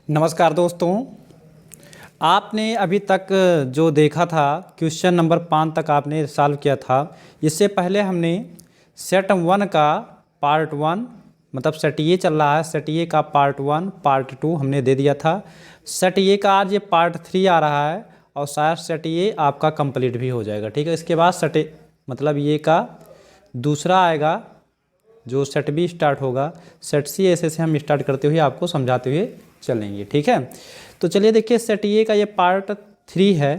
नमस्कार दोस्तों। आपने अभी तक जो देखा था क्वेश्चन नंबर 5 तक आपने सॉल्व किया था। इससे पहले हमने सेट 1 का पार्ट 1 मतलब सेट ए चल रहा है, सेट ए का पार्ट 1 पार्ट 2 हमने दे दिया था। सेट ए का आज ये पार्ट 3 आ रहा है और शायद सेट ए आपका कंप्लीट भी हो जाएगा। ठीक है, इसके बाद सेट ए मतलब ये का दूसरा आएगा जो सेट बी स्टार्ट होगा। सेट सी ऐसे से हम स्टार्ट करते हुए आपको समझाते हुए चलेंगे। ठीक है, तो चलिए देखिए सेट ए का ये पार्ट 3 है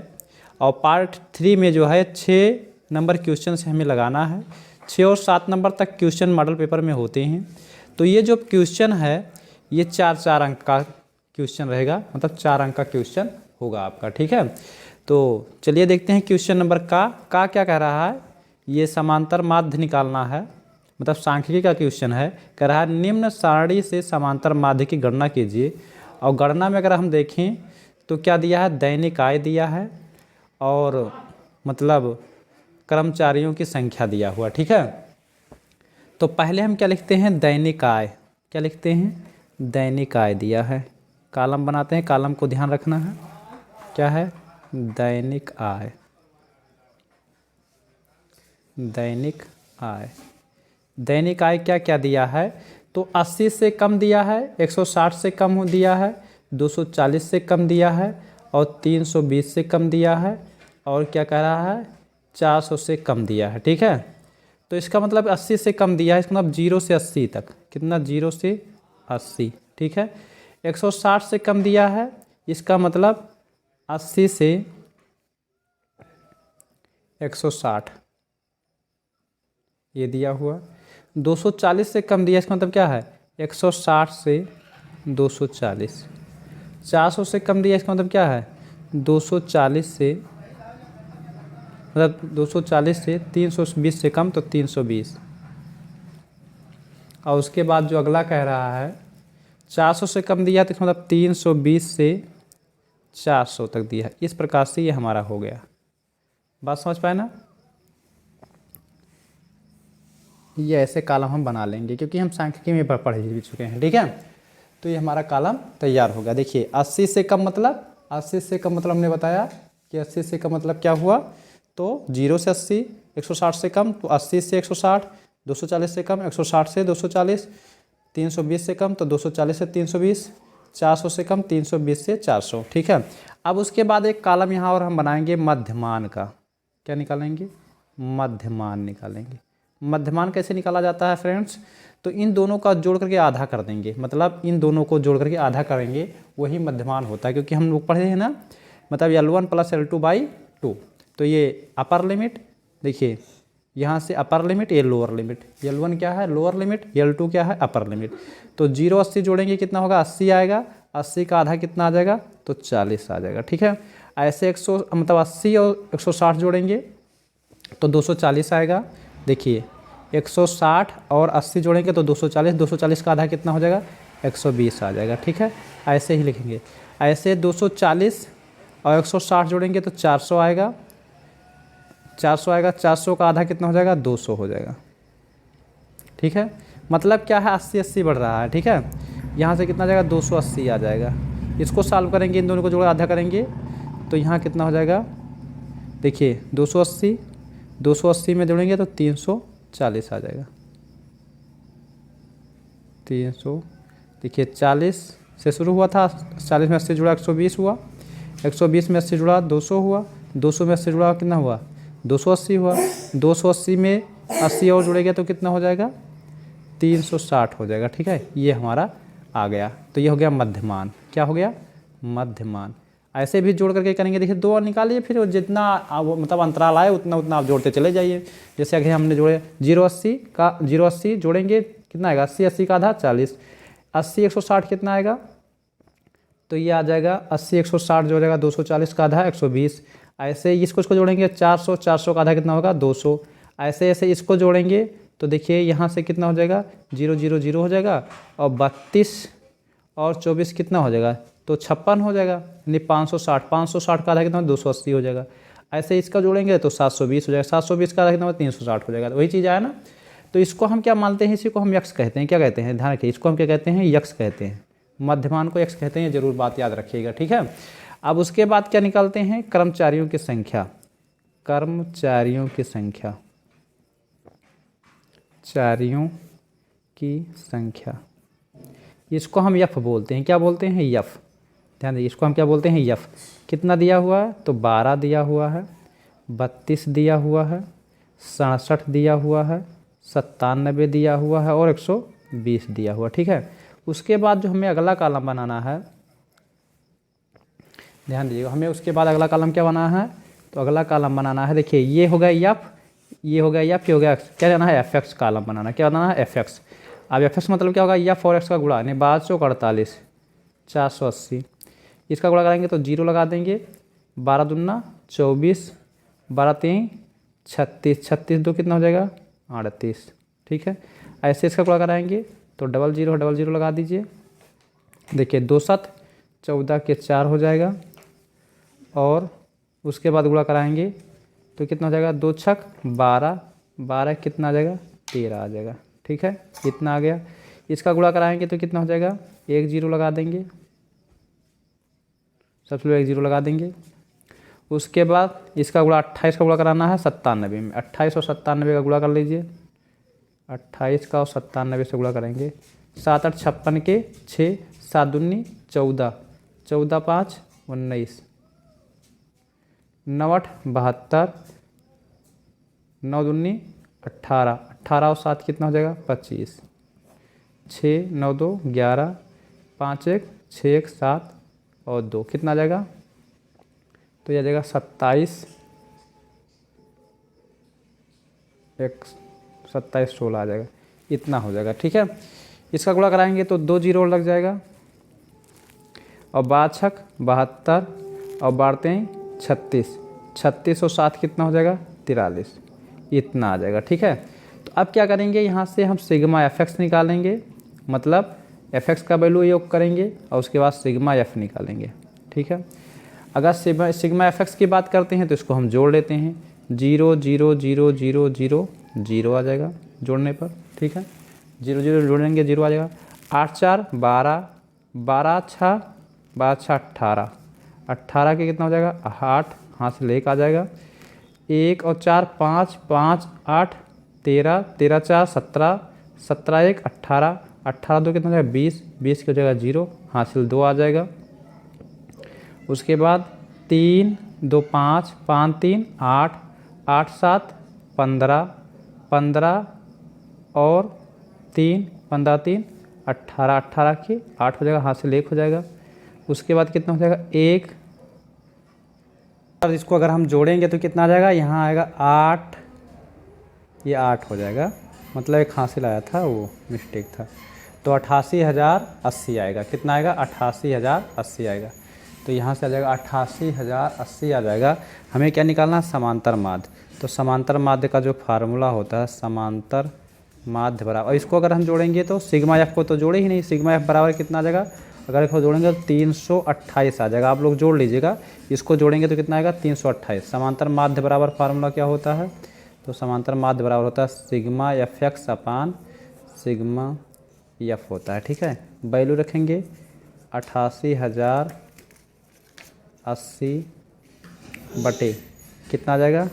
और पार्ट 3 में जो है 6 नंबर क्वेश्चन से हमें लगाना है। 6 और 7 नंबर तक क्वेश्चन मॉडल पेपर में होते हैं। तो ये जो क्वेश्चन है ये 4-4 अंक का क्वेश्चन रहेगा, मतलब 4 अंक का क्वेश्चन होगा आपका। ठीक है, तो चलिए देखते हैं क्वेश्चन नंबर का क्या कह रहा है। ये समांतर माध्य निकालना है, मतलब सांख्यिकी का क्वेश्चन है। कह रहा है निम्न सारणी से समांतर माध्य की गणना कीजिए। और गणना में अगर हम देखें तो क्या दिया है, दैनिक आय दिया है और मतलब कर्मचारियों की संख्या दिया हुआ। ठीक है, तो पहले हम क्या लिखते हैं, दैनिक आय। क्या लिखते हैं, दैनिक आय दिया है। कॉलम बनाते हैं, कॉलम को ध्यान रखना है। क्या है, दैनिक आय। दैनिक आय, दैनिक आय क्या क्या दिया है, तो 80 से कम दिया है, 160 से कम दिया है, 240 से कम दिया है और 320 से कम दिया है और क्या कह रहा है, 400 से कम दिया है। ठीक है, तो इसका मतलब 80 से कम दिया है, इसका मतलब 0 से 80 तक। कितना, 0 से 80। ठीक है, 160 से कम दिया है, इसका मतलब 80 से 160 ये दिया हुआ। 240 से कम दिया, इसका मतलब क्या है, 160 से 240। 400 से कम दिया, इसका मतलब क्या है, 240 से मतलब 240 से 320 से कम तो 320। और उसके बाद जो अगला कह रहा है 400 से कम दिया तो इसका मतलब 320 से 400 तक दिया है। इस प्रकार से ये हमारा हो गया। बात समझ पाए ना। ये ऐसे कॉलम हम बना लेंगे क्योंकि हम सांख्यिकी में पढ़ भी चुके हैं। ठीक है, तो ये हमारा कॉलम तैयार हो गया। देखिए 80 से कम मतलब, 80 से कम मतलब हमने बताया कि 80 से कम मतलब क्या हुआ, तो 0 से 80, 160 से कम तो 80 से 160, 240 से कम 160 से 240, 320 से कम तो 240 से 320, 400 से कम 320 से 400। ठीक है, अब उसके बाद एक कॉलम यहाँ और हम बनाएंगे मध्यमान का। क्या निकालेंगे, मध्यमान निकालेंगे। मध्यमान कैसे निकाला जाता है फ्रेंड्स, तो इन दोनों का जोड़ करके आधा कर देंगे, मतलब इन दोनों को जोड़ करके आधा करेंगे, वही मध्यमान होता है। क्योंकि हम लोग पढ़े हैं ना, मतलब L1 + L2/2। तो ये अपर लिमिट, देखिए यहाँ से अपर लिमिट, ये लोअर लिमिट। L1 क्या है, लोअर लिमिट, L2 क्या है, अपर लिमिट। तो 0 80 जोड़ेंगे कितना होगा, 80 आएगा। 80 का आधा कितना आ जाएगा, तो 40 आ जाएगा। ठीक है, ऐसे 100 मतलब 80 और 160 जोड़ेंगे तो 240 आएगा। देखिए 160 और 80 जोड़ेंगे तो 240, 240 का आधा कितना हो जाएगा, 120 आ जाएगा। ठीक है, ऐसे ही लिखेंगे। ऐसे 240 और 160 जोड़ेंगे तो 400 आएगा। 400 आएगा, 400 का आधा कितना हो जाएगा, 200 हो जाएगा। ठीक है, मतलब क्या है, 80-80 बढ़ रहा है। ठीक है, यहाँ से कितना आ जाएगा, 280 आ जाएगा। इसको सॉल्व करेंगे, इन दोनों को जोड़ आधा करेंगे तो यहाँ कितना हो जाएगा, देखिए 280, 280 में जोड़ेंगे तो 340 आ जाएगा। 300, देखिए 40 से शुरू हुआ था, 40 में 80 जुड़ा 120 हुआ, 120 में 80 जुड़ा 200 हुआ, 200 में 80 जुड़ा कितना हुआ, 280 हुआ। 280 में 80 और जुड़ेगा तो कितना हो जाएगा, 360 हो जाएगा। ठीक है, ये हमारा आ गया। तो ये हो गया मध्यमान। क्या हो गया, मध्यमान। ऐसे भी जोड़ करके करेंगे। देखिए 2 और निकालिए, फिर जितना मतलब अंतराल आए उतना उतना आप जोड़ते चले जाइए। जैसे अगर हमने जोड़े 0-80 जोड़ेंगे कितना आएगा, 80 का आधा 40, 80 160 कितना आएगा, तो ये आ जाएगा 80 160 जो हो जाएगा 240 का आधा 120। ऐसे इसको जोड़ेंगे 400 का आधा कितना होगा, 200। ऐसे ऐसे इसको जोड़ेंगे तो देखिए यहाँ से कितना हो जाएगा, 0 0 0 हो जाएगा और 32 और 24 कितना हो जाएगा, तो 56 हो जाएगा। यानी 560 का आधा कितना, 280 हो जाएगा। ऐसे इसका जोड़ेंगे तो 720 हो जाएगा। 720 का आधा कितना, 360 हो जाएगा। तो वही चीज़ आया ना। तो इसको हम क्या मानते हैं, इसी को हम यक्ष कहते हैं। क्या कहते हैं, ध्यान रखिए, इसको हम क्या कहते हैं, यक्ष कहते हैं। मध्यमान को x कहते हैं, जरूर बात याद रखिएगा, ठीक है। अब उसके बाद क्या निकालते हैं, कर्मचारियों की संख्या, कर्मचारियों की संख्या, चारियों की संख्या, इसको हम यफ बोलते हैं। क्या बोलते हैं, यफ। ध्यान दीजिए, इसको हम क्या बोलते हैं, यफ। कितना दिया हुआ है, तो 12 दिया हुआ है, 32 दिया हुआ है, 67 दिया हुआ है, 97 दिया हुआ है और 120 दिया हुआ, ठीक है। उसके बाद जो हमें अगला कॉलम बनाना है, ध्यान दीजिएगा, हमें उसके बाद अगला कॉलम क्या बनाना है, तो अगला कॉलम बनाना है, देखिए ये हो गया यफ, ये हो गया यफ, ये हो गया एक्स। क्या जाना है, एफ एक्स कॉलम बनाना है। क्या बनाना है, एफ एक्स। अब एफ एक्स मतलब क्या होगा, यफ और एक्स का गुणा, यानी 1248, 480। इसका गुणा करेंगे तो 0 लगा देंगे, 12 दूना 24, 12 3 36, 36 2 कितना हो जाएगा, 38, ठीक है। ऐसे इसका गुणा कराएंगे तो 00 लगा दीजिए। देखिए 2 7 14 के 4 हो जाएगा, और उसके बाद गुणा कराएंगे तो कितना हो जाएगा, 2 छक 12, 12 कितना आ जाएगा, 13 आ जाएगा, ठीक है। इतना आ गया। इसका गुणा कराएंगे तो कितना हो जाएगा, 1 0 लगा देंगे, सबसे पहले 1 0 लगा देंगे। उसके बाद इसका गुणा 28 का गुणा कराना है 97 में, 28 और 97 का गुणा कर लीजिए, 28 का और 97 से गुणा करेंगे, 7 8 56 के 6, 7 दूनी 14, 14 5 19, 9 8 72, 9 दूनी 18, 18 और 7 कितना हो जाएगा, 25, 6 9 2 11, 5 1 6 1 7 और 2 कितना आ जाएगा, तो यह आ जाएगा 27 1 27 16 आ जाएगा, इतना हो जाएगा, ठीक है। इसका गुणा कराएंगे तो 2 0 लग जाएगा, और 12 छक 72 और 12 36, 36 और 7 कितना हो जाएगा, 43, इतना आ जाएगा, ठीक है। तो अब क्या करेंगे, यहाँ से हम सिग्मा एफ एक्स निकालेंगे, मतलब एफ एक्स का वैल्यू योग करेंगे और उसके बाद सिग्मा एफ निकालेंगे, ठीक है। अगर सिग्मा एफ एक्स की बात करते हैं तो इसको हम जोड़ लेते हैं, 0 0 0 0 0 0 आ जाएगा जोड़ने पर, ठीक है। 0 0 जोड़ेंगे 0 आ जाएगा। 8 4 12, 12 6 18, 18 के कितना हो जाएगा, 8, हाथ से लेकर आ जाएगा, 1 और 4 5, 5 8 13, 13 4 17, 17 1 18, 18 2 कितना हो जाएगा, 20, 20 की हो जाएगा 0, हासिल 2 आ जाएगा। उसके बाद 3 2 5, 5 3 8, 8 7 15, 15 और 3 15 3 18, 18 की 8 हो जाएगा, हासिल 1 हो जाएगा। उसके बाद कितना हो जाएगा, 1, और इसको अगर हम जोड़ेंगे तो कितना आ जाएगा, यहाँ आएगा 8, ये 8 हो जाएगा, मतलब एक हासिल आया था वो मिस्टेक था, तो 88,080 आएगा। कितना आएगा, 88,080 आएगा। तो यहाँ से आ जाएगा 88,080 आ जाएगा। हमें क्या निकालना है, समांतर माध्य। तो समांतर माध्य का जो फार्मूला होता है, समांतर माध्य बराबर, और इसको अगर हम जोड़ेंगे तो सिग्मा एफ को तो जोड़े ही नहीं, सिग्मा एफ बराबर कितना आ जाएगा, अगर इसको जोड़ेंगे तो 328 आ जाएगा। आप लोग जोड़ लीजिएगा, इसको जोड़ेंगे तो कितना आएगा, 328। समांतर माध्य बराबर फार्मूला क्या होता है, तो समांतर माध्य बराबर होता है सिग्मा एफ एक्स अपान सिग्मा एफ होता है, ठीक है। वैल्यू रखेंगे 88,080 बटे कितना आ जाएगा,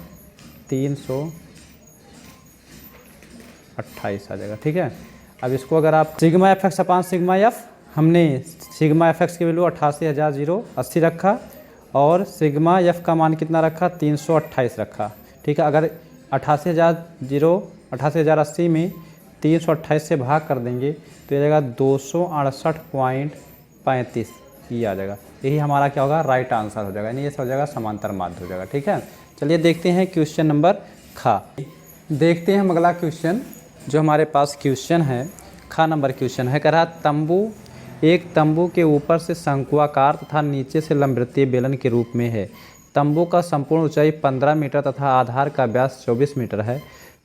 328 आ जाएगा, ठीक है। अब इसको अगर आप सिग्मा एफ एक्स अपान सिग्मा एफ, हमने सिग्मा एफ एक्स की वैल्यू 88,080 रखा और सिग्मा एफ का मान कितना रखा, 328 रखा, ठीक है। अगर 88,080 में 328 से भाग कर देंगे तो ये जाएगा 268.35, ये आ जाएगा। यही हमारा क्या होगा, राइट आंसर हो जाएगा, यानी ये हो जाएगा समांतर माध्य हो जाएगा, ठीक है। चलिए देखते हैं क्वेश्चन नंबर खा। देखते हैं हम अगला क्वेश्चन, जो हमारे पास क्वेश्चन है खा नंबर क्वेश्चन है, कह रहा तंबू, एक तंबू के ऊपर से शंक्वाकार तथा नीचे से लंबवृत्तीय बेलन के रूप में है। तंबू का संपूर्ण ऊंचाई 15 मीटर तथा आधार का व्यास 24 मीटर है।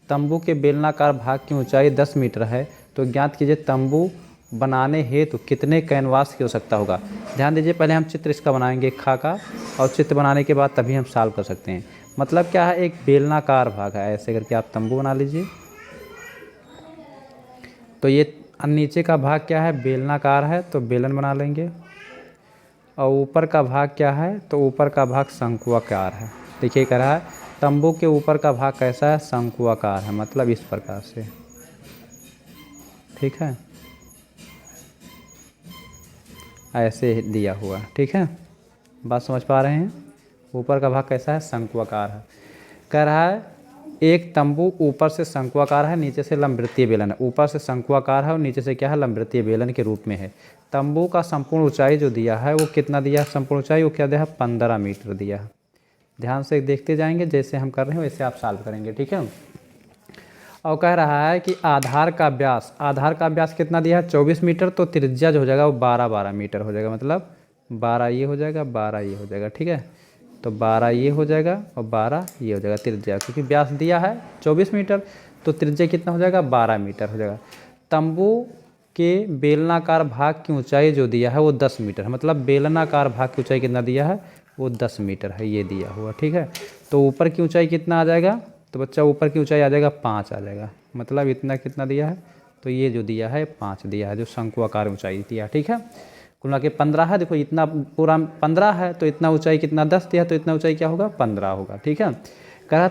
तंबू के बेलनाकार भाग की ऊंचाई 10 मीटर है। तो ज्ञात कीजिए तंबू बनाने हेतु कितने कैनवास की आवश्यकता होगा। ध्यान दीजिए, पहले हम चित्र इसका बनाएंगे खा का, और चित्र बनाने के बाद तभी हम सॉल्व कर सकते हैं। मतलब क्या है, एक बेलनाकार भाग है, ऐसे करके आप तंबू बना लीजिए। तो ये नीचे का भाग क्या है, बेलनाकार है तो बेलन बना लेंगे, और ऊपर का भाग क्या है, तो ऊपर का भाग शंकुआकार है। देखिए कह रहा है तंबू के ऊपर का भाग कैसा है, शंकुआकार है, मतलब इस प्रकार से, ठीक है, ऐसे दिया हुआ, ठीक है, बात समझ पा रहे हैं। ऊपर का भाग कैसा है, शंकुआकार है। कह रहा है एक तंबू ऊपर से शंकुआकार है, नीचे से लंबवृत्तीय बेलन है। ऊपर से शंकुआकार है और नीचे से क्या है, लंबवृत्तीय बेलन के रूप में है। तंबू का संपूर्ण ऊंचाई जो दिया है वो कितना दिया है, संपूर्ण ऊंचाई वो क्या दिया है, 15 मीटर दिया है। ध्यान से देखते जाएंगे, जैसे हम कर रहे हैं वैसे आप सॉल्व करेंगे, ठीक है। और कह रहा है कि आधार का व्यास कितना दिया है, 24 मीटर, तो त्रिज्या जो हो जाएगा वो 12 मीटर हो जाएगा, मतलब 12 ये हो जाएगा, 12 ये हो जाएगा, ठीक है। तो 12 ये हो जाएगा और 12 ये हो जाएगा त्रिज्या, क्योंकि व्यास दिया है 24 मीटर, तो त्रिज्या कितना हो जाएगा, 12 मीटर हो जाएगा। तंबू के बेलनाकार भाग की ऊंचाई जो दिया है वो 10 मीटर है, मतलब बेलनाकार भाग की ऊंचाई कितना दिया है, वो 10 मीटर है, ये दिया हुआ, ठीक है। तो ऊपर की ऊंचाई कितना आ जाएगा, तो बच्चा ऊपर की ऊंचाई आ जाएगा 5 आ जाएगा, मतलब इतना कितना दिया है, तो ये जो दिया है 5 दिया है, जो शंकुआकार ऊंचाई दिया, ठीक है। कुल मिला के 15 है, देखो इतना पूरा 15 है, तो इतना ऊंचाई कितना 10 दिया, तो इतना ऊंचाई क्या होगा, 15 होगा, ठीक है। कह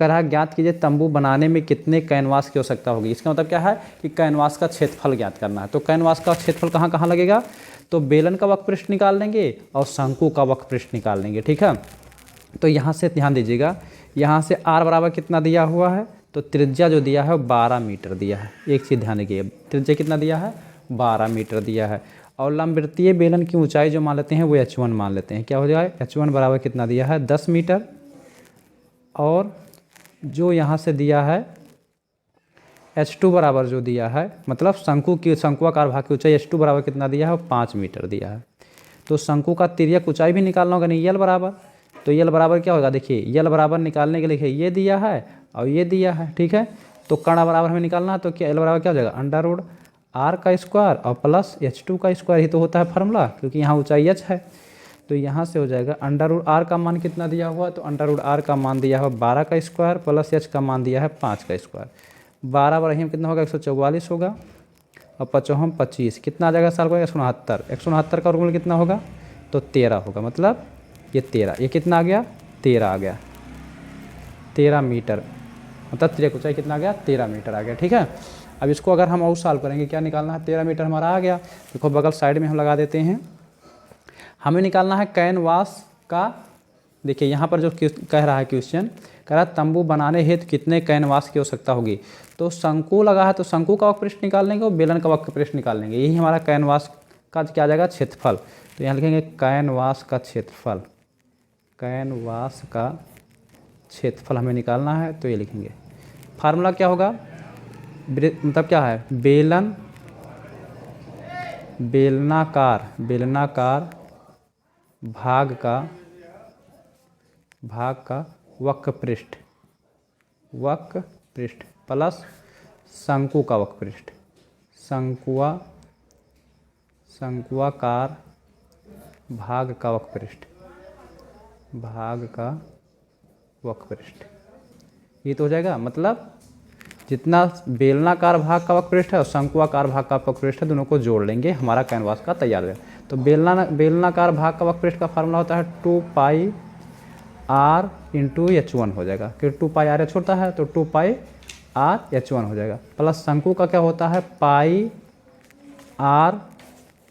रहा ज्ञात कीजिए तंबू बनाने में कितने कैनवास की आवश्यकता होगी। इसका मतलब क्या है कि कैनवास का क्षेत्रफल ज्ञात करना है। तो कैनवास का क्षेत्रफल कहाँ कहाँ लगेगा, तो बेलन का वक्रपृष्ठ निकाल लेंगे और शंकु का वक्रपृष्ठ निकाल लेंगे, ठीक है। तो यहाँ से ध्यान दीजिएगा, यहाँ से r बराबर कितना दिया हुआ है, तो त्रिज्या जो दिया है वो 12 मीटर दिया है। एक चीज़ ध्यान रखिए, त्रिज्या कितना दिया है, 12 मीटर दिया है। और लंबवृत्तीय बेलन की ऊंचाई जो मान लेते हैं वो h1 मान लेते हैं। क्या हो जाएगा, h1 बराबर कितना दिया है, 10 मीटर। और जो यहाँ से दिया है h2 बराबर जो दिया है, मतलब शंकुआकार भाग की ऊंचाई h2 बराबर कितना दिया है, वो 5 मीटर दिया है। तो शंकु का तिर्यक ऊंचाई भी निकालना होगा, नहीं यल बराबर, तो यल बराबर क्या होगा, देखिए यल बराबर निकालने के लिए ये दिया है और ये दिया है, ठीक है। तो कर्ण बराबर हमें निकालना है, तो क्या यल बराबर क्या हो जाएगा, अंडर रूट r का स्क्वायर और प्लस h2 का स्क्वायर, ही तो होता है फार्मूला, क्योंकि यहाँ ऊंचाई h है। तो यहाँ से हो जाएगा अंडर रूट r का मान कितना दिया हुआ, तो अंडर रूट r का मान दिया हुआ 12 का स्क्वायर प्लस h का मान दिया है 5 का स्क्वायर। 12 बराबर कितना होगा, 144 होगा, और 55 25 कितना आ जाएगा, साल को 169। 169 का वर्गमूल कितना होगा, तो 13 होगा, मतलब ये 13, ये कितना आ गया, 13 आ गया, 13 मीटर, मतलब त्रिज्या ऊंचाई कितना आ गया, 13 मीटर आ गया, ठीक है। अब इसको अगर हम और सॉल्व करेंगे, क्या निकालना है, 13 मीटर हमारा आ गया। देखो बगल साइड में हम लगा देते हैं, हमें निकालना है कैनवास का। देखिए यहाँ पर जो कह रहा है क्वेश्चन, कह रहा है तंबू बनाने हेतु कितने कैनवास की आवश्यकता होगी। तो शंकु लगा है, तो शंकु का वक्रपृष्ठ निकाल लेंगे और बेलन का वक्रपृष्ठ निकाल लेंगे, यही हमारा कैनवास का क्या आ जाएगा, क्षेत्रफल। तो यहाँ लिखेंगे कैनवास का क्षेत्रफल, कैनवास का क्षेत्रफल हमें निकालना है, तो ये लिखेंगे। फार्मूला क्या होगा, मतलब क्या है, बेलनाकार भाग का वक्रपृष्ठ प्लस शंकु का वक्रपृष्ठ, शंकुआकार भाग का वक्रपृष्ठ, ये तो हो जाएगा। मतलब जितना बेलनाकार भाग का वक्रपृष्ठ है और शंकुआकार भाग का वक्रपृष्ठ है, दोनों को जोड़ लेंगे, हमारा कैनवास का तैयार है। तो बेलनाकार भाग का वक्रपृष्ठ का फार्मूला होता है 2 पाई r इंटू h1 हो जाएगा, क्योंकि 2 पाई r h होता है, तो 2 पाई r h1 हो जाएगा। प्लस शंकु का क्या होता है, पाई r,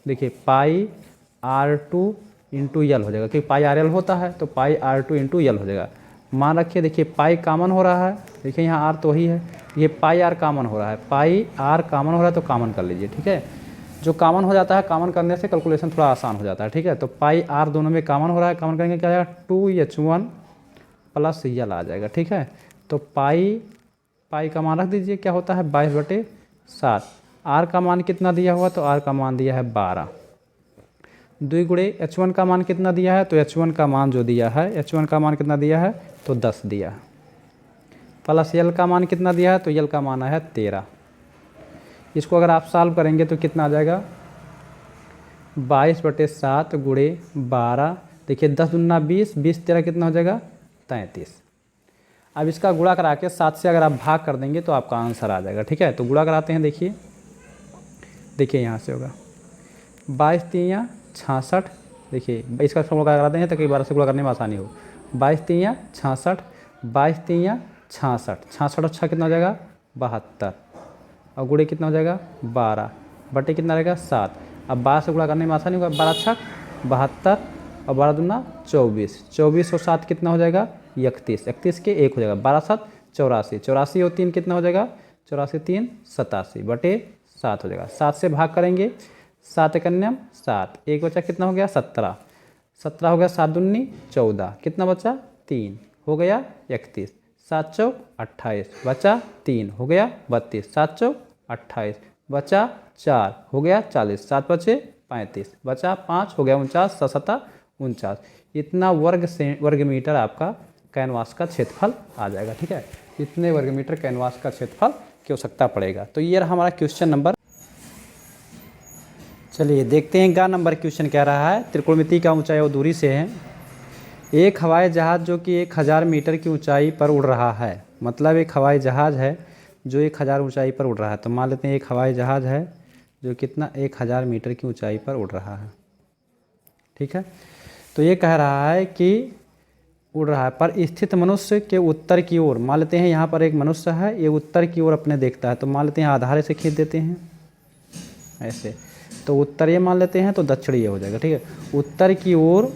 देखिए पाई r2 इंटू यल हो जाएगा, क्योंकि पाई r l होता है, तो पाई r2 इंटू यल हो जाएगा। मान रखिए, देखिए पाई कामन हो रहा है, देखिए यहाँ r तो वही है, ये पाई r कामन हो रहा है, पाई r कामन हो रहा है, तो कामन कर लीजिए, ठीक है। जो कामन हो जाता है, कामन करने से कैलकुलेशन थोड़ा आसान हो जाता है, ठीक है। तो पाई r दोनों में कामन हो रहा है, कामन करेंगे क्या आ जाएगा, 2h1 प्लस यल आ जाएगा, ठीक है। तो पाई का मान रख दीजिए, क्या होता है 22/7। r का मान कितना दिया हुआ, तो r का मान दिया है 12। 2 गुणे h1 का मान कितना दिया है, तो h1 का मान जो दिया है, h1 का मान कितना दिया है, तो 10 दिया है। प्लस यल का मान कितना दिया है, तो यल का मान है 13। इसको अगर आप सॉल्व करेंगे तो कितना आ जाएगा, 22/7 गुणे 12, देखिए 10 दूना 20, 20 13 कितना हो जाएगा, 33। अब इसका गुणा करा के 7 से अगर आप भाग कर देंगे तो आपका आंसर आ जाएगा। ठीक है, तो गुणा कराते हैं। देखिए यहाँ से होगा 22 तियाँ 66। देखिए इसका गुणा कराते हैं ताकि 12 से गुणा करने में आसानी हो। 22 तियाँ 66, 22 तियाँ 66, 66 और 6 कितना हो जाएगा 72, और गुणे कितना हो जाएगा 12 बटे कितना रहेगा 7। अब 12 से गुणा करने में आसानी होगा। 12 छक 72 और 12 दूना 24, 24 और 7 कितना हो जाएगा 31, 31 के 1 हो जाएगा 12 7 84, 84 और 3 कितना हो जाएगा 84 3 87 बटे 7 हो जाएगा। 7 से भाग करेंगे, 7 एकन्यम 7, एक बचा कितना हो गया 17, 17 हो गया 7 दूनी 14, कितना बचा 3 हो गया 31, 7 चौक 28 बचा 3 हो गया 32, 7 चौक 28 बचा 4 हो गया 40, 7 बचे 35 बचा 5 हो गया 49, 7 7 49। इतना वर्ग मीटर आपका कैनवास का क्षेत्रफल आ जाएगा। ठीक है, इतने वर्ग मीटर कैनवास का क्षेत्रफल की आवश्यकता पड़ेगा। तो ये रहा हमारा क्वेश्चन नंबर। चलिए देखते हैं गा नंबर क्वेश्चन कह रहा है त्रिकोणमिति का ऊंचाई और दूरी से है। एक हवाई जहाज़ जो कि 1000 मीटर की ऊंचाई पर उड़ रहा है। मतलब एक हवाई जहाज़ है जो 1000 ऊंचाई पर उड़ रहा है। तो मान लेते हैं एक हवाई जहाज़ है जो कितना 1000 मीटर की ऊंचाई पर उड़ रहा है। ठीक है, तो ये कह रहा है कि उड़ रहा है पर स्थित मनुष्य के उत्तर की ओर। मान लेते हैं यहाँ पर एक मनुष्य है, ये उत्तर की ओर अपने देखता है। तो मान लेते हैं आधार से खींच देते हैं ऐसे, तो उत्तर ये मान लेते हैं तो दक्षिण ये हो जाएगा। ठीक है, उत्तर की ओर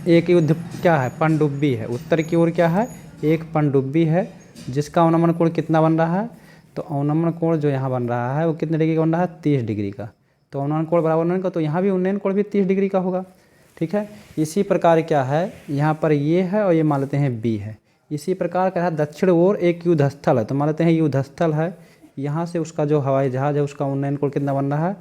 एक युद्ध क्या है पनडुब्बी है। उत्तर की ओर क्या है एक पनडुब्बी है जिसका अवनमन कोण कितना बन रहा है। तो अवनमन कोण जो यहाँ बन रहा है वो कितने डिग्री का बन रहा है 30 डिग्री का। तो अवनमन कोण बराबर उन्नयन का, तो यहाँ भी उन्नयन कोण भी 30 डिग्री का होगा। ठीक है, इसी प्रकार क्या है यहाँ पर ये है और ये मान लेते हैं बी है। इसी प्रकार क्या है दक्षिण ओर एक युद्धस्थल है। तो मान लेते हैं युद्धस्थल है, यहाँ से उसका जो हवाई जहाज़ है उसका उन्नयन कोण कितना बन रहा है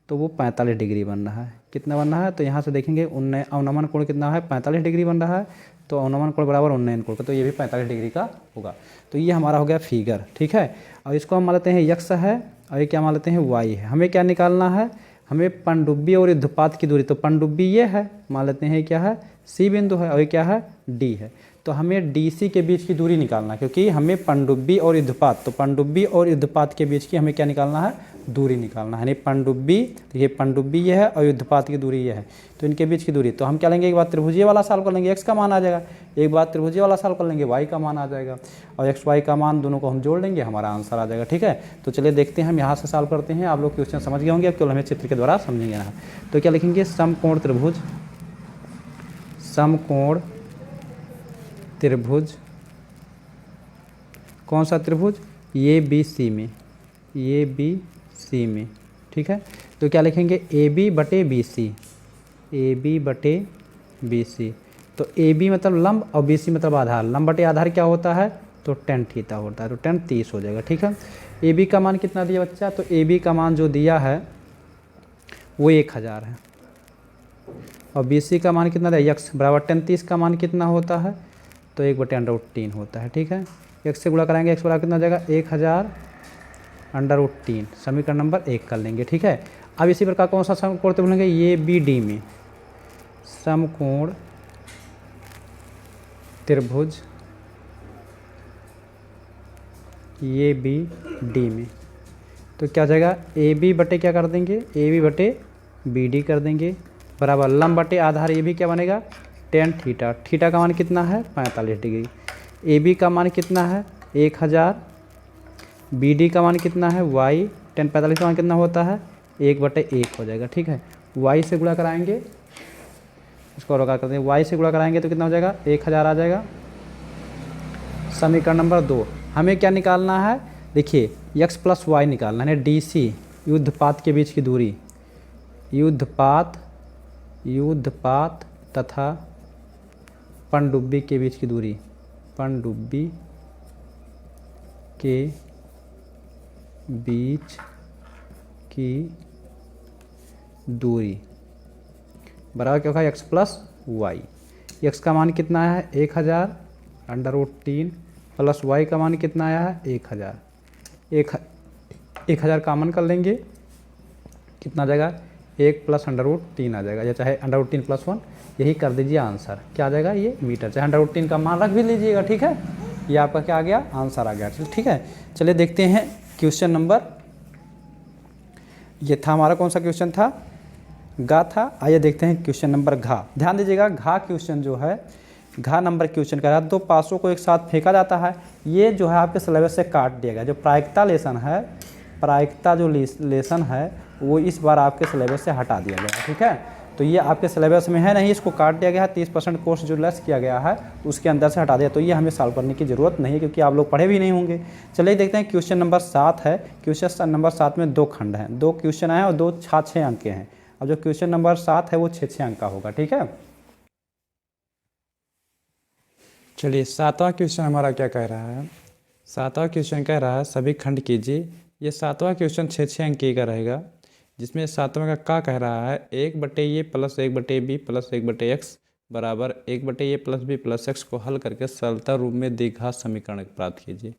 तो वो 45 डिग्री बन रहा है। कितना बन रहा है तो यहाँ से देखेंगे अवनमन कोण कितना है 45 डिग्री बन रहा है। तो अवनमन कोण बराबर उन्नयन कोण का, तो ये भी 45 डिग्री का होगा। तो ये हमारा हो गया फिगर। ठीक है, और इसको हम मान लेते हैं यक्स है और ये क्या मान लेते हैं वाई है। हमें क्या निकालना है, हमें पनडुब्बी और युद्धपात की दूरी। तो पनडुब्बी ये है, मान लेते हैं क्या है सी बिंदु है और ये क्या है डी है। तो हमें डी सी के बीच की दूरी निकालना है क्योंकि हमें पनडुब्बी और युद्धपात, तो पनडुब्बी और युद्धपात के बीच की हमें क्या निकालना है दूरी निकालना है। यानी पनडुब्बी, देखिए पनडुब्बी ये है और युद्धपात की दूरी ये है, तो इनके बीच की दूरी। तो हम क्या लेंगे एक बार त्रिभुजीय वाला सॉल्व कर लेंगे, एक्स का मान आ जाएगा। एक बार त्रिभुजीय वाला सॉल्व कर लेंगे वाई का मान आ जाएगा, और एक्स वाई का मान दोनों को हम जोड़ लेंगे, हमारा आंसर आ जाएगा। ठीक है, तो चलिए देखते हैं हम यहाँ से सॉल्व करते हैं। आप लोग क्वेश्चन समझ गए होंगे, अब केवल हमें चित्र के द्वारा समझेंगे यहाँ। तो क्या लिखेंगे समकोण त्रिभुज, समकोण त्रिभुज, कौन सा त्रिभुज ये बी सी में, ये बी सी में। ठीक है, तो क्या लिखेंगे ए बी बटे बी सी, ए बी बटे बी सी। तो ए बी मतलब लंब और बी सी मतलब आधार। लंब बटे आधार क्या होता है तो tan थीटा होता है, तो tan 30 हो जाएगा। ठीक है, ए बी का मान कितना दिया बच्चा, तो ए बी का मान जो दिया है वो 1000 है, और बी सी का मान कितना दिया यक्स बराबर tan 30 का मान कितना होता है तो 1/√3 होता है। ठीक है, एक्स से गुणा कराएंगे, एक्स बराबर कितना हो जाएगा 1000√3, समीकरण नंबर 1 कर लेंगे। ठीक है, अब इसी प्रकार कौन सा समकोण त्रिभुज लेंगे, ये बी डी में समकोण त्रिभुज, ये बी डी में। तो क्या हो जाएगा ए बी बटे क्या कर देंगे, ए बी बटे बी डी कर देंगे बराबर लंब बटे आधार। ये भी क्या बनेगा tan थीटा, थीटा का मान कितना है 45 डिग्री। ए बी का मान कितना है 1000, बी डी का मान कितना है y, tan 45 का मान कितना होता है 1/1 हो जाएगा। ठीक है, y से गुणा कराएंगे, इसको रोका करते हैं, y से गुणा कराएंगे तो कितना हो जाएगा 1000 आ जाएगा। समीकरण नंबर 2 हमें क्या निकालना है, देखिए x + y निकालना है, डी सी युद्धपात के बीच की दूरी, युद्धपात तथा पनडुब्बी के बीच की दूरी, पनडुब्बी के बीच की दूरी बराबर क्या होगा x + y। x का मान कितना है 1000√3 प्लस y का मान कितना आया है 1000। 1000 कॉमन कर लेंगे, कितना आ जाएगा 1 + √3 आ जाएगा, या चाहे √3 + 1 यही कर दीजिए, आंसर क्या आ जाएगा ये मीटर। चाहे √3 का मान रख भी लीजिएगा। ठीक है, ये आपका क्या आ गया, आंसर आ गया। ठीक है, चलिए देखते हैं क्वेश्चन नंबर, ये था हमारा कौन सा क्वेश्चन था, घा था। आइए देखते हैं क्वेश्चन नंबर घा। ध्यान दीजिएगा, घा क्वेश्चन जो है, घा नंबर क्वेश्चन कह रहा है, दो पासों को एक साथ फेंका जाता है। ये जो है आपके सिलेबस से काट दिया गया। जो प्रायिकता लेसन है, प्रायिकता जो लेसन है वो इस बार आपके सिलेबस से हटा दिया गया। ठीक है, तो ये आपके सिलेबस में है नहीं, इसको काट दिया गया है। 30% कोर्स जो लेस किया गया है उसके अंदर से हटा दिया, तो ये हमें सॉल्व करने की ज़रूरत नहीं है क्योंकि आप लोग पढ़े भी नहीं होंगे। चलिए देखते हैं क्वेश्चन नंबर 7 है। क्वेश्चन नंबर 7 में 2 खंड हैं, 2 क्वेश्चन हैं और 2 6 अंक के हैं। अब जो क्वेश्चन नंबर 7 है वो 6 अंक का होगा। ठीक है, चलिए 7वां क्वेश्चन हमारा क्या कह रहा है। 7वां क्वेश्चन कह रहा है सभी खंड कीजिए। ये 7वां क्वेश्चन 6 अंक का रहेगा, जिसमें 7वां का क्या कह रहा है, 1/a plus 1/b plus 1/x बराबर 1/a plus b plus x को हल करके सरलता रूप में द्विघात समीकरण प्राप्त कीजिए।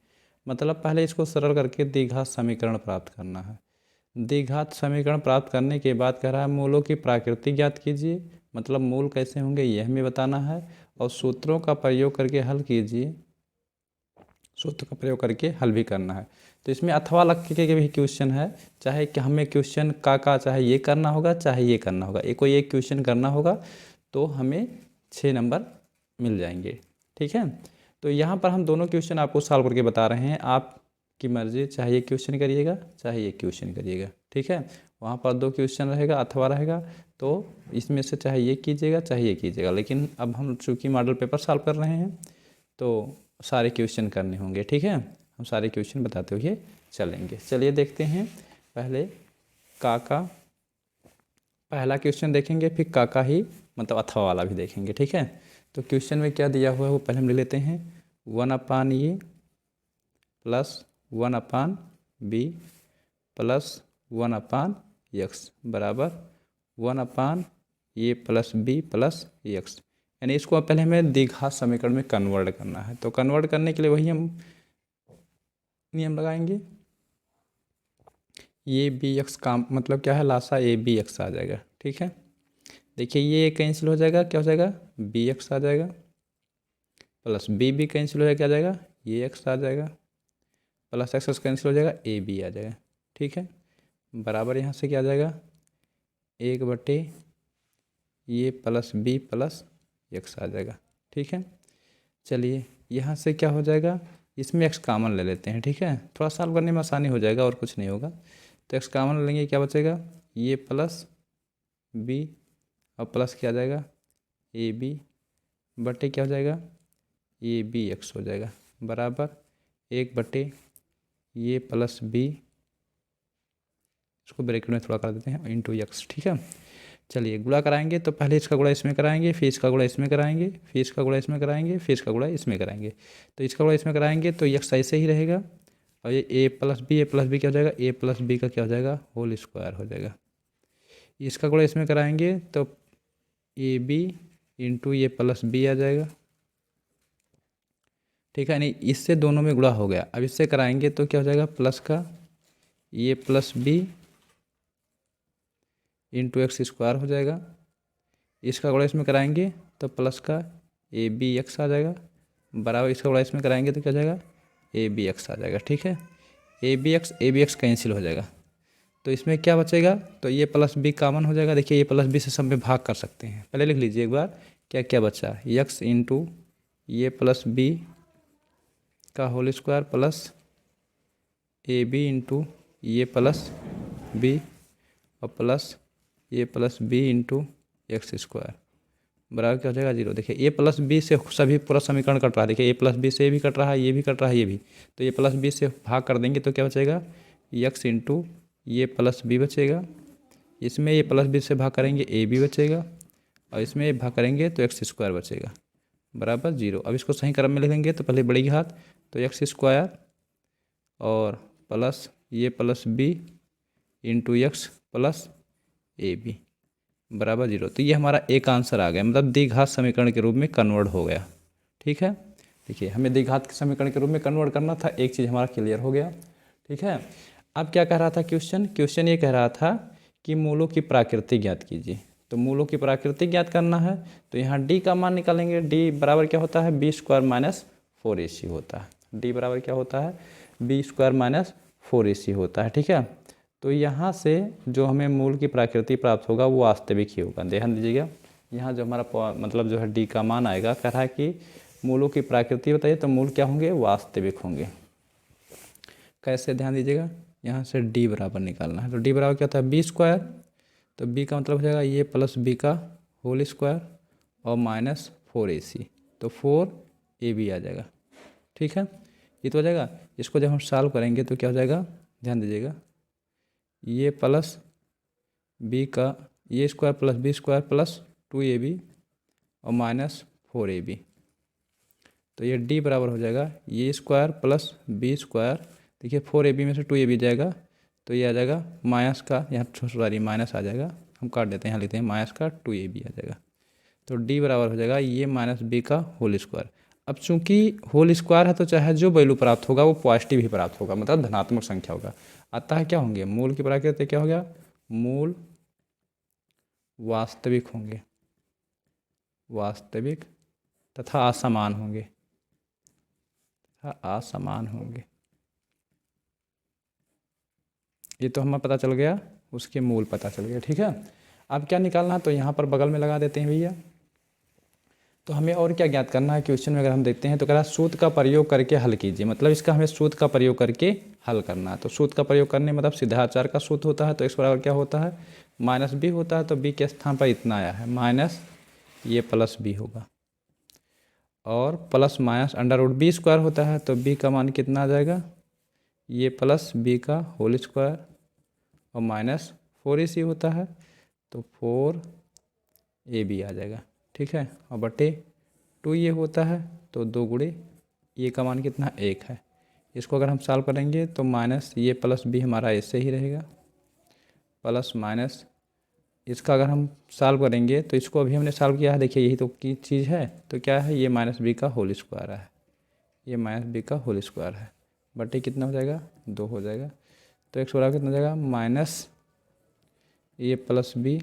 मतलब पहले इसको सरल करके द्विघात समीकरण प्राप्त करना है। द्विघात समीकरण प्राप्त करने के बाद कह रहा है मूलों की प्रकृति ज्ञात कीजिए। मतलब मूल कैसे होंगे ये हमें बताना है, और सूत्रों का प्रयोग करके हल कीजिए। सूत्र का प्रयोग करके हल भी करना है। तो इसमें अथवा लग के भी क्वेश्चन है, चाहे कि हमें क्वेश्चन का चाहे ये करना होगा चाहे ये करना होगा, कोई एक क्वेश्चन करना होगा तो हमें 6 नंबर मिल जाएंगे। ठीक है, तो यहाँ पर हम दोनों क्वेश्चन आपको सॉल्व करके बता रहे हैं, आपकी मर्जी, चाहे ये क्वेश्चन करिएगा चाहे ये क्वेश्चन करिएगा। ठीक है, वहाँ पर 2 क्वेश्चन रहेगा, अथवा रहेगा, तो इसमें से चाहे ये कीजिएगा चाहे ये कीजिएगा। लेकिन अब हम चूँकि मॉडल पेपर सॉल्व कर रहे हैं तो सारे क्वेश्चन करने होंगे। ठीक है, हम सारे क्वेश्चन बताते हुए चलेंगे। चलिए देखते हैं, पहले का पहला क्वेश्चन देखेंगे, फिर का ही मतलब अथवा वाला भी देखेंगे। ठीक है, तो क्वेश्चन में क्या दिया हुआ है वो पहले हम ले लेते हैं। 1/a plus 1/b plus 1/x बराबर 1/a plus b plus x, यानी इसको पहले हमें द्विघात समीकरण में कन्वर्ट करना है। तो कन्वर्ट करने के लिए वही हम नियम लगाएंगे। ये बी एक्स का मतलब क्या है, लासा ए बी एक्स आ जाएगा। ठीक है, देखिए ये कैंसिल हो जाएगा, क्या हो जाएगा, बी एक्स आ जाएगा, प्लस बी भी कैंसिल हो जाएगा, क्या आ जाएगा, ये एक्स आ जाएगा, प्लस एक्स कैंसिल हो जाएगा, ए बी आ जाएगा। ठीक है, बराबर यहाँ से क्या आ जाएगा, 1/, ये प्लस बी प्लस एक्स आ जाएगा। ठीक है, चलिए यहाँ से क्या हो जाएगा, इसमें एक्स कॉमन ले लेते हैं। ठीक है, थोड़ा सॉल्व करने में आसानी हो जाएगा और कुछ नहीं होगा। तो एक्स कॉमन लेंगे, क्या बचेगा, ये प्लस बी और प्लस क्या आ जाएगा, ए बी बटे क्या हो जाएगा, ए बी एक्स हो जाएगा, बराबर 1/, ये प्लस बी, इसको ब्रैकेट में थोड़ा कर देते हैं, इंटू एक्स। ठीक है, चलिए गुणा कराएंगे तो पहले इसका गुणा इसमें कराएंगे, फिर इसका गुणा इसमें कराएंगे, फिर इसका गुणा इसमें कराएंगे, फिर इसका गुणा इसमें कराएंगे। तो इसका गुणा इसमें कराएंगे तो एक्स ऐसे ही रहेगा, और ये ए प्लस बी क्या हो जाएगा, ए प्लस बी का क्या हो जाएगा, होल स्क्वायर हो जाएगा। इसका गुणा इसमें कराएंगे तो ए बी इंटू ये प्लस बी आ जाएगा। ठीक है, यानी इससे दोनों में गुणा हो गया। अब इससे कराएंगे तो क्या हो जाएगा, प्लस का ये plus B into X square हो जाएगा। इसका गुणा इसमें कराएंगे तो प्लस का ए बी एक्स आ जाएगा, बराबर इसका गुणा इसमें कराएंगे तो क्या हो जाएगा, ए बी एक्स आ जाएगा। ठीक है, ए बी एक्स कैंसिल हो जाएगा, तो इसमें क्या बचेगा, तो ये प्लस बी कॉमन हो जाएगा। देखिए ये प्लस बी से सब में भाग कर सकते हैं, पहले लिख लीजिए एक बार क्या क्या बचा, एक्स इंटू ये प्लस बी का whole square plus A B into ये प्लस बी और प्लस ये plus B into X square बराबर क्या हो जाएगा, 0। देखिए ए प्लस बी से सभी पूरा समीकरण कट रहा है, देखिए ए प्लस बी से भी कट रहा है, ये भी कट रहा है, ये भी, तो ये प्लस बी से भाग कर देंगे तो क्या बचेगा, एक्स इंटू ये प्लस बी बचेगा, इसमें ये प्लस बी से भाग करेंगे ए बी बचेगा, और इसमें ये भाग करेंगे तो एक्स स्क्वायर बचेगा, बराबर 0। अब इसको सही क्रम में लिखेंगे तो पहले बड़ी घात तो एक्स स्क्वायर और प्लस ये plus B into X plus A B बराबर 0। तो ये हमारा एक आंसर आ गया, मतलब द्विघात समीकरण के रूप में कन्वर्ट हो गया। ठीक है, देखिए हमें द्विघात समीकरण के रूप में कन्वर्ट करना था, एक चीज़ हमारा क्लियर हो गया। ठीक है, अब क्या कह रहा था क्वेश्चन ये कह रहा था कि मूलों की प्रकृति ज्ञात कीजिए। तो मूलों की प्रकृति ज्ञात करना है तो यहाँ डी का मान निकालेंगे, डी बराबर क्या होता है, बी स्क्वायर माइनस 4ac होता है। डी बराबर क्या होता है, बी स्क्वायर माइनस 4ac होता है। ठीक है, तो यहाँ से जो हमें मूल की प्रकृति प्राप्त होगा वो वास्तविक ही होगा। ध्यान दीजिएगा, यहाँ जो हमारा मतलब जो है डी का मान आएगा, कह रहा है कि मूलों की प्रकृति बताइए, तो मूल क्या होंगे, वास्तविक होंगे। कैसे, ध्यान दीजिएगा, यहाँ से डी बराबर निकालना है। तो डी बराबर क्या होता है, बी स्क्वायर, तो बी का मतलब हो जाएगा ये प्लस बी का होल स्क्वायर और माइनस 4ac, तो 4ab आ जाएगा। ठीक है, ये तो हो जाएगा। इसको जब हम सॉल्व करेंगे तो क्या हो जाएगा, ध्यान दीजिएगा, ये प्लस बी का ये square plus B square plus 2ab और माइनस 4ab, तो ये डी बराबर हो जाएगा ये स्क्वायर प्लस बी स्क्वायर, देखिए 4ab में से 2ab जाएगा, तो ये आ जाएगा माइनस का, यहाँ सॉरी माइनस आ जाएगा, हम काट देते हैं, यहाँ लिखते हैं माइनस का 2ab आ जाएगा। तो डी बराबर हो जाएगा ये माइनस बी का होल स्क्वायर। अब चूंकि होल स्क्वायर है तो चाहे जो वैल्यू प्राप्त होगा वो पॉजिटिव ही प्राप्त होगा, मतलब धनात्मक संख्या होगा। अतः क्या होंगे, मूल की प्रकृति क्या हो गया, मूल वास्तविक होंगे, वास्तविक तथा असमान होंगे, तथा असमान होंगे। ये तो हमें पता चल गया, उसके मूल पता चल गया। ठीक है, अब क्या निकालना है, तो यहाँ पर बगल में लगा देते हैं भैया। तो हमें और क्या ज्ञात करना है, क्वेश्चन में अगर हम देखते हैं तो कह रहा है सूत्र का प्रयोग करके हल कीजिए, मतलब इसका हमें सूत्र का प्रयोग करके हल करना है। तो सूत्र का प्रयोग करने मतलब सिद्धाचार का सूत्र होता है, तो x बराबर क्या होता है, माइनस बी होता है, तो बी के स्थान पर इतना आया है माइनस ये प्लस बी होगा, और plus minus under root B square होता है, तो बी का मान कितना आ जाएगा, ये प्लस बी का होल स्क्वायर और माइनस 4ac होता है, तो 4ab आ जाएगा। ठीक है, और बटे 2 ये होता है, तो 2 गुणे ये का मान कितना 1 है। इसको अगर हम सॉल्व करेंगे तो माइनस ये प्लस बी हमारा ऐसे ही रहेगा, प्लस माइनस इसका अगर हम सॉल्व करेंगे तो इसको अभी हमने सॉल्व किया है, देखिए यही तो की चीज़ है, तो क्या है ये माइनस बी का होल स्क्वायर है, ये माइनस बी का होल स्क्वायर है, बटे कितना हो जाएगा 2 हो जाएगा। तो एक्स बराबर कितना हो जाएगा, माइनस ये प्लस बी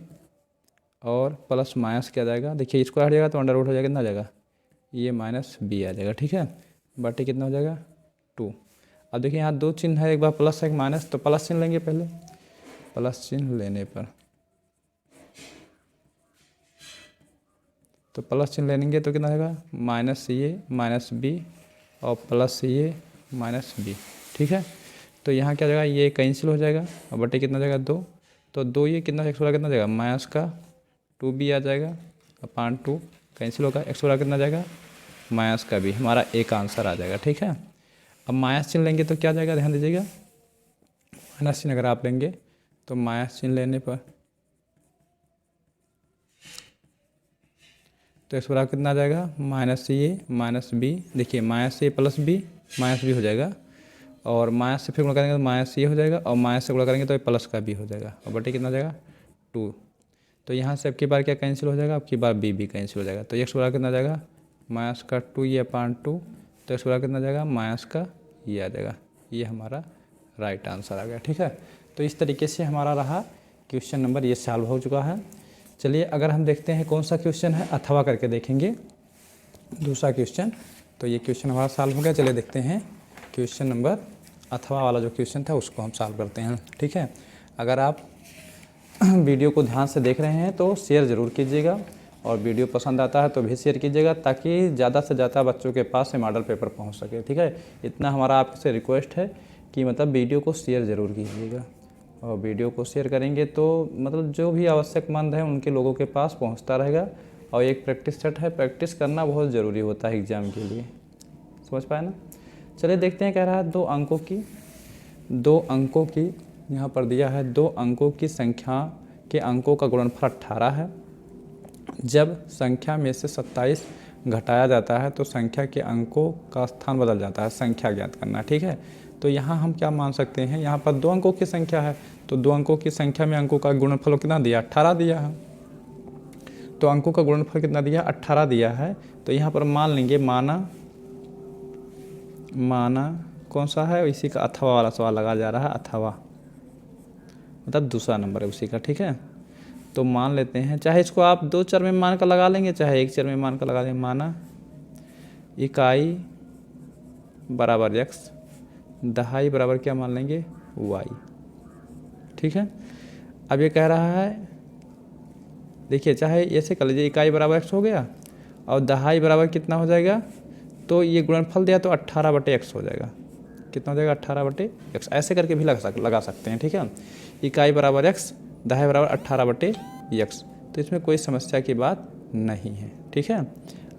और प्लस माइनस क्या जाएगा, देखिए इसको हट जाएगा तो अंडर रूट हो जाएगा, कितना आ जाएगा ये माइनस बी आ जाएगा। ठीक है, बटे कितना हो जाएगा 2। अब देखिए यहाँ 2 चिन्ह है, एक बार प्लस है एक माइनस, तो प्लस चिन्ह लेंगे पहले, प्लस चिन्ह लेने पर, तो प्लस चिन्ह लेंगे तो कितना आएगा माइनस बी और प्लस ये माइनस बी। ठीक है, तो यहाँ क्या जाएगा ये कैंसिल हो जाएगा और बटे कितना जाएगा 2, तो 2 ये कितना एक्स बराबर कितना जाएगा माइनस का 2b आ जाएगा, अपान 2 कैंसिल होगा, एक्स बराबर कितना जाएगा माइनस का b, हमारा एक आंसर आ जाएगा। ठीक है, अब माइनस चिन्ह लेंगे तो क्या जाएगा, ध्यान दीजिएगा, माइनस चिन्ह अगर आप लेंगे तो माइनस चिन्ह लेने पर तो एक्स बराबर कितना आ जाएगा माइनस ये माइनस बी, देखिए माइनस ए प्लस बी माइनस बी हो जाएगा, और माइनस से फिर गुणा करेंगे तो माइनस ये हो जाएगा, और माइनस से गुणा करेंगे तो प्लस का बी हो जाएगा, और बटे कितना हो जाएगा 2। तो यहाँ से अब की बार क्या कैंसिल हो जाएगा, अब की बार बी भी कैंसिल हो जाएगा, तो एक्स बराबर कितना आ जाएगा माइनस का 2 ये अपान 2, तो एक्स बराबर कितना आ जाएगा माइनस का ये आ जाएगा, ये हमारा राइट आंसर आ गया। ठीक है, तो इस तरीके से हमारा रहा क्वेश्चन नंबर ये सॉल्व हो चुका है। चलिए अगर हम देखते हैं कौन सा क्वेश्चन है, अथवा करके देखेंगे दूसरा क्वेश्चन, तो ये क्वेश्चन हमारा सॉल्व हो गया। चलिए देखते हैं क्वेश्चन नंबर अथवा वाला जो क्वेश्चन था उसको हम सॉल्व करते हैं। ठीक है, अगर आप वीडियो को ध्यान से देख रहे हैं तो शेयर ज़रूर कीजिएगा, और वीडियो पसंद आता है तो भी शेयर कीजिएगा, ताकि ज़्यादा से ज़्यादा बच्चों के पास से मॉडल पेपर पहुंच सके। ठीक है, इतना हमारा आपसे रिक्वेस्ट है कि मतलब वीडियो को शेयर ज़रूर कीजिएगा, और वीडियो को शेयर करेंगे तो मतलब जो भी आवश्यकमंद है उनके लोगों के पास पहुँचता रहेगा। और एक प्रैक्टिस सेट है, प्रैक्टिस करना बहुत ज़रूरी होता है एग्ज़ाम के लिए, समझ पाए ना। चलिए देखते हैं, कह रहा है 2 अंकों की यहाँ पर दिया है 2 अंकों की संख्या के अंकों का गुणनफल 18 है। जब संख्या में से 27 घटाया जाता है तो संख्या के अंकों का स्थान बदल जाता है, संख्या ज्ञात करना। ठीक है, तो यहाँ हम क्या मान सकते हैं, यहाँ पर 2 अंकों की संख्या है, तो 2 अंकों की संख्या में अंकों का गुणनफल कितना दिया 18 दिया है, तो अंकों का गुणनफल कितना दिया 18 दिया है। तो यहाँ पर मान लेंगे, माना कौन सा है, इसी का अथवा वाला सवाल लगा जा रहा है, अथवा मतलब दूसरा नंबर है उसी का। ठीक है, तो मान लेते हैं, चाहे इसको आप 2 चर में मान कर लगा लेंगे, चाहे 1 चर में मान कर लगा लेंगे। माना इकाई बराबर एक्स, दहाई बराबर क्या मान लेंगे वाई। ठीक है, अब ये कह रहा है, देखिए चाहे ऐसे कर लीजिए, इकाई बराबर एक्स हो गया और दहाई बराबर कितना हो जाएगा, तो ये गुणनफल दिया तो 18/x हो जाएगा। कितना हो जाएगा 18/x, ऐसे करके भी लगा सकते हैं। ठीक है, इकाई बराबर एक्स, दहाई बराबर 18/x, तो इसमें कोई समस्या की बात नहीं है। ठीक है,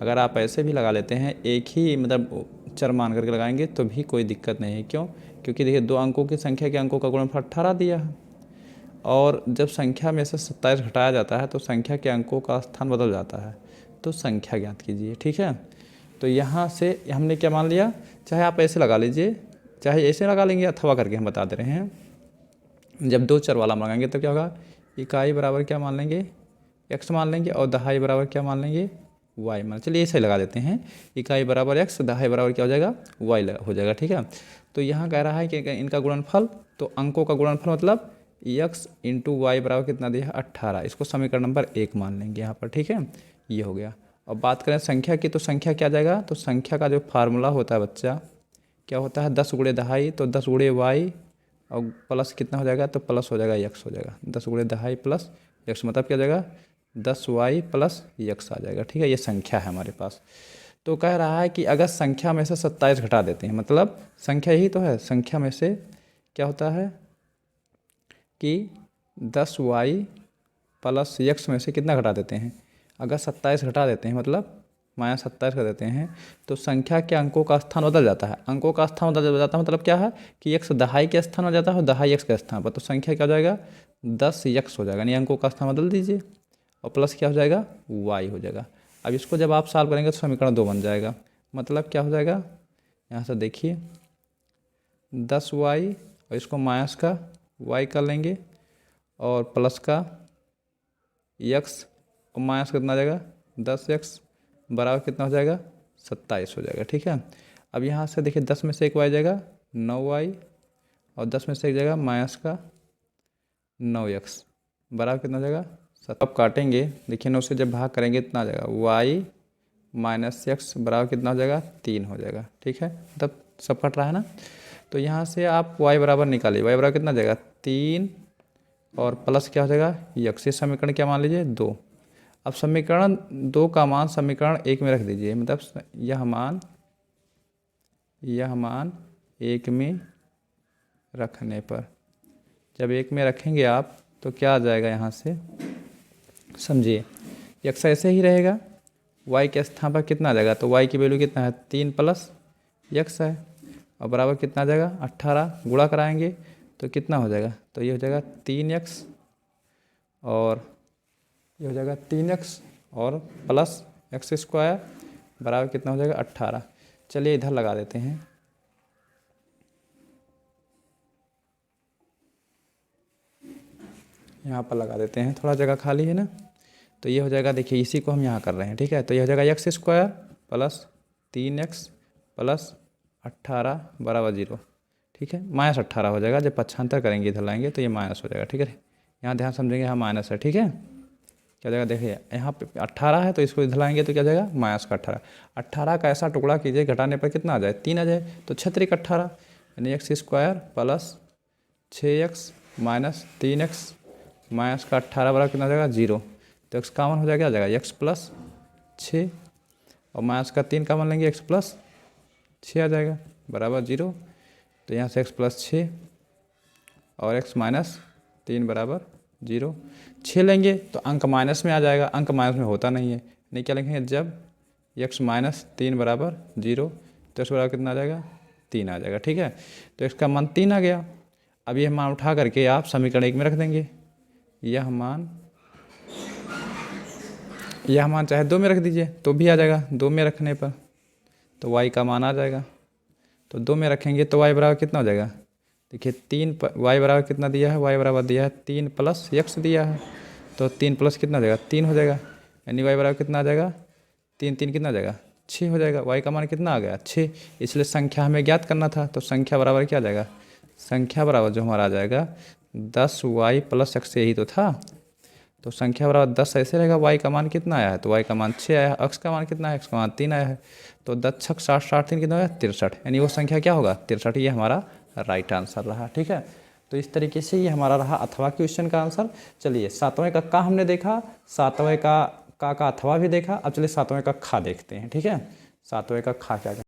अगर आप ऐसे भी लगा लेते हैं, एक ही मतलब चर मान करके लगाएंगे तो भी कोई दिक्कत नहीं है। क्यों? क्योंकि देखिए 2 अंकों की संख्या के अंकों का गुणनफल 18 दिया है, और जब संख्या में से 27 घटाया जाता है तो संख्या के अंकों का स्थान बदल जाता है, तो संख्या ज्ञात कीजिए। ठीक है, तो यहाँ से हमने क्या मान लिया, चाहे आप ऐसे लगा लीजिए, चाहे ऐसे लगा लेंगे, अथवा करके हम बता दे रहे हैं। जब 2 चर वाला मांगेंगे तो क्या होगा, इकाई बराबर क्या मान लेंगे x मान लेंगे, और दहाई बराबर क्या मान लेंगे y मान। चलिए ऐसे लगा देते हैं, इकाई बराबर x, दहाई बराबर क्या हो जाएगा y हो जाएगा। ठीक है, तो यहाँ कह रहा है कि इनका गुणनफल, तो अंकों का गुणनफल मतलब x इंटू वाई बराबर कितना दिया है 18, इसको समीकरण नंबर 1 मान लेंगे यहाँ पर। ठीक है, ये हो गया। अब बात करें संख्या की, तो संख्या क्या जाएगा, तो संख्या का जो फार्मूला होता है बच्चा, क्या होता है 10 गुणे दहाई, तो 10 गुणे वाई और प्लस कितना हो जाएगा, तो प्लस हो जाएगा x हो जाएगा, 10 गुणे दहाई प्लस x, मतलब क्या हो जाएगा 10y प्लस x आ जाएगा। ठीक है, ये संख्या है हमारे पास। तो कह रहा है कि अगर संख्या में से 27 घटा देते हैं, मतलब संख्या ही तो है, संख्या में से क्या होता है कि 10y प्लस x में से कितना घटा देते हैं, अगर 27 घटा देते हैं मतलब -27 कर देते हैं, तो संख्या के अंकों का स्थान बदल जाता है। अंकों का स्थान बदल जाता है मतलब क्या है कि x दहाई के स्थान हो जाता है और दहाई x के स्थान पर, तो संख्या क्या हो जाएगा 10x हो जाएगा, यानी अंकों का स्थान बदल दीजिए, और प्लस क्या हो जाएगा y हो जाएगा। अब इसको जब आप सॉल्व करेंगे तो समीकरण 2 बन जाएगा, मतलब क्या हो जाएगा, यहाँ से देखिए 10y और इसको माइनस का y कर लेंगे, और प्लस का x और माइनस कितना आ जाएगा 10x बराबर कितना हो जाएगा 27 हो जाएगा। ठीक है, अब यहाँ से देखिए 10 में से 1 y जाएगा 9y, और 10 में से 1 जाएगा माइनस का 9x बराबर कितना हो जाएगा 7। अब काटेंगे, देखिए 9 से जब भाग करेंगे इतना आ जाएगा y माइनस x बराबर कितना हो जाएगा 3 हो जाएगा। ठीक है, तब सब कट रहा है ना, तो यहाँ से आप y बराबर निकालिए, y बराबर कितना जाएगा 3 और प्लस क्या हो जाएगा x, ये समीकरण क्या मान लीजिए 2। अब समीकरण 2 का मान समीकरण 1 में रख दीजिए, मतलब यह मान 1 में रखने पर, जब 1 में रखेंगे आप तो क्या आ जाएगा, यहाँ से समझिए x ऐसे ही रहेगा, y के स्थान पर कितना आ जाएगा, तो y की वैल्यू कितना है 3 प्लस x है, और बराबर कितना आ जाएगा 18, गुणा कराएंगे तो कितना हो जाएगा, तो ये हो जाएगा 3x, और ये हो जाएगा 3x और प्लस x² बराबर कितना हो जाएगा 18। चलिए इधर लगा देते हैं, यहाँ पर लगा देते हैं, थोड़ा जगह खाली है ना, तो ये हो जाएगा, देखिए इसी को हम यहाँ कर रहे हैं। ठीक है, तो ये हो जाएगा x² प्लस 3x प्लस 18 बराबर 0। ठीक है, -18 हो जाएगा, जब पक्षांतर करेंगे इधर लाएंगे तो ये माइनस हो जाएगा। ठीक है, यहाँ ध्यान समझेंगे, यहाँ माइनस है। ठीक है, क्या जाएगा, देखिए यहाँ पे 18 है तो इसको इधर लाएंगे तो क्या जाएगा -18। 18 का ऐसा टुकड़ा कीजिए घटाने पर कितना आ जाए 3 आ जाए, तो 6×18 यानी x² plus 6x minus 3x minus का 18 बराबर कितना आ जाएगा 0, तो x कॉमन हो जाएगा, आ जाएगा x प्लस 6 और माइनस का 3 कॉमन लेंगे, x प्लस 6 आ जाएगा बराबर 0, तो यहाँ से x प्लस 6 और x माइनस 3 बराबर 0। 6 लेंगे तो अंक माइनस में आ जाएगा, अंक माइनस में होता नहीं है, नहीं क्या लिखेंगे, जब x माइनस 3 बराबर 0 तो x बराबर कितना आ जाएगा 3 आ जाएगा। ठीक है, तो x का मान 3 आ गया। अब यह मान उठा करके आप समीकरण 1 में रख देंगे, यह मान चाहे 2 में रख दीजिए तो भी आ जाएगा, 2 में रखने पर तो y का मान आ जाएगा, तो 2 में रखेंगे तो y बराबर कितना हो जाएगा, देखिए 3 y बराबर कितना दिया है, y बराबर दिया है 3 प्लस x दिया है, तो 3 प्लस कितना हो जाएगा 3 हो जाएगा, यानी y बराबर कितना आ जाएगा 3 3 कितना आ जाएगा 6 हो जाएगा। y का मान कितना आ गया 6, इसलिए संख्या हमें ज्ञात करना था, तो संख्या बराबर क्या आ जाएगा, संख्या बराबर जो हमारा आ जाएगा 10y प्लस x, यही तो था, तो संख्या बराबर 10 ऐसे रहेगा। वाई का मान कितना आया है, तो वाई का मान 6 आया है। अक्स का मान कितना है, एक्स का मान 3 आया है। तो 10 छक 60, 60 3 कितना है, 63, यानी वो संख्या क्या होगा, 63। ये हमारा राइट आंसर रहा। ठीक है, तो इस तरीके से ये हमारा रहा अथवा क्वेश्चन का आंसर। चलिए 7वें का हमने देखा, 7वें का अथवा भी देखा। अब चलिए 7वें का खा देखते हैं। ठीक है, 7वें का खा क्या